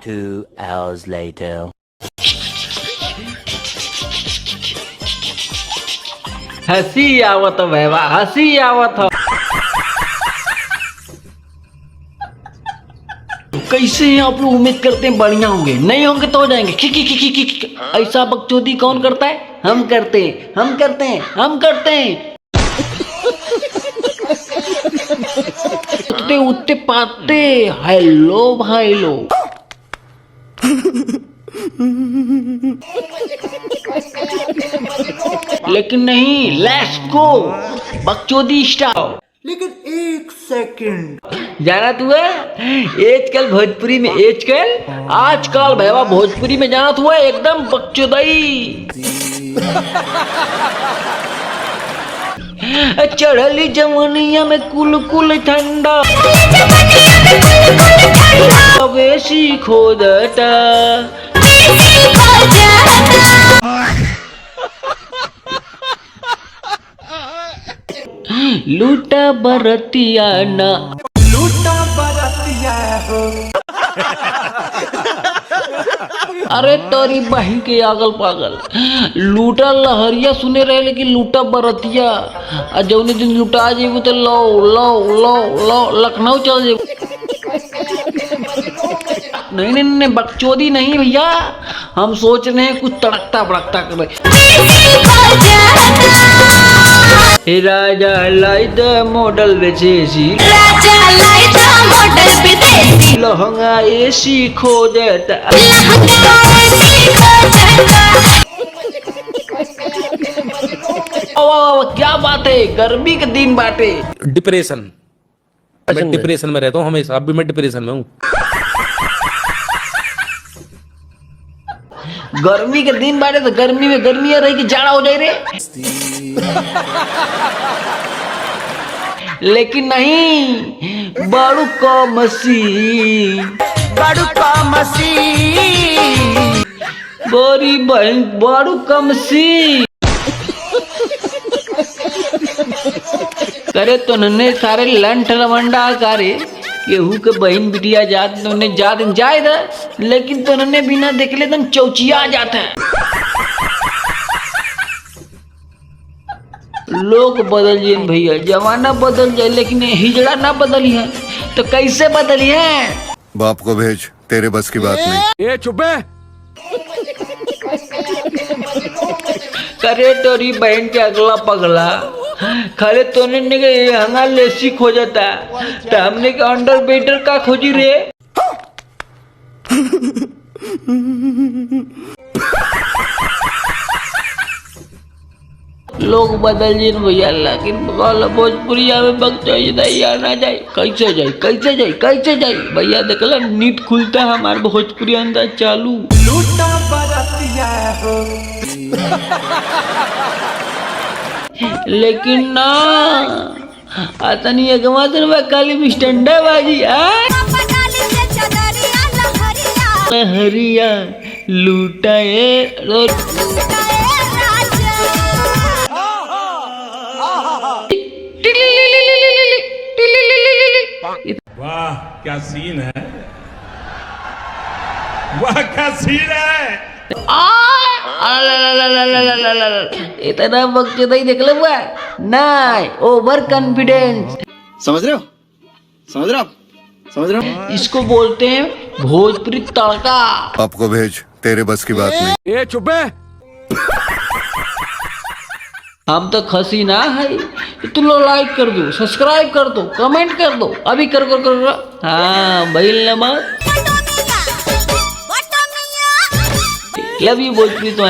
2 hours later. हंसी आवत बहवा, हंसी आवत हो। कैसे हैं आप लोग? उम्मीद करते हैं बढ़िया होंगे, नहीं होंगे तो हो जाएंगे। खी। ऐसा बकचोदी कौन करता है? हम करते हैं, हम करते हैं, हम करते हैं। उठते उठते पाते। हेलो भाई लोग। लेकिन नहीं, लेट्स गो बकचोदी स्टार्ट। लेकिन एक सेकंड, जाना तू है आजकल भोजपुरी में, आजकल भैया भोजपुरी में जाना तू है एकदम बकचोदई। चढ़ली जवनिया में कुल कुल ठंडा वेशी खोदता। लूटा बरतिया ना, लूटा बरतिया हो। अरे तोरी बहन के आगल पागल, लूटा लहरिया सुने रहे लेकिन लूटा बरतिया। जौने दिन लुटा जेबू तो लो लो लो लो लखनऊ चल जेबू। नहीं, बकचोदी नहीं भैया, हम सोच रहे हैं कुछ तड़कता भड़कता कर। राजा लाइट मॉडल बेचेसी, लहंगा एसी खो देता। क्या बात है, गर्मी के दिन बाटे। डिप्रेशन, मैं डिप्रेशन में रहता हूँ हमेशा, अभी मैं डिप्रेशन में हूँ। गर्मी के दिन बाटे तो गर्मी में गर्मियां रही कि जाड़ा हो जाए रे। लेकिन नहीं, बड़ू का मसीन, बड़ू का मसीन, गोरी बहन बड़ू का मसीन। करे तो नन्हे सारे लंठ लवंडा करे केहू के बहन बिटिया जात जाए था, लेकिन तो नन्हे बिना देखले तुम चौचिया जाते हैं। लोग बदल जाए भैया, जमाना बदल जाए लेकिन हिजड़ा ना बदली है तो कैसे बदली है? बाप को भेज, तेरे बस की बात नहीं। ए चुप है। करे तोरी बहन के अगला पगला, खाले तोने के हंगा लेसी खोजता तो हमने के अंडर बेटर का खोजी रे। लोग बदल जिन भैया, लेकिन भोजपुरिया में बकचोदी आना जाए। कैसे जाए भैया? देखला नीट खुलता है हमारे भोजपुरी अंदाज चालू। लूटा बरतिया हो। लेकिन ना आतनी अगवा दिन में काली स्टंडा बाजी हरिया लूटा वाह क्या सीन है, वाह क्या सीन है। इतना बकचोदी देख लो हुआ नहीं, ओवर कॉन्फिडेंस। समझ रहे हो? इसको बोलते हैं भोजपुरी तड़का। बाप को भेज, तेरे बस की बात नहीं। ए चुप है। हम तो खसी ना है, तुम लोग लाइक कर दो, सब्सक्राइब कर दो, कमेंट कर दो, अभी कर। हाँ भइल ना मत। लव यू भोजपुरी तो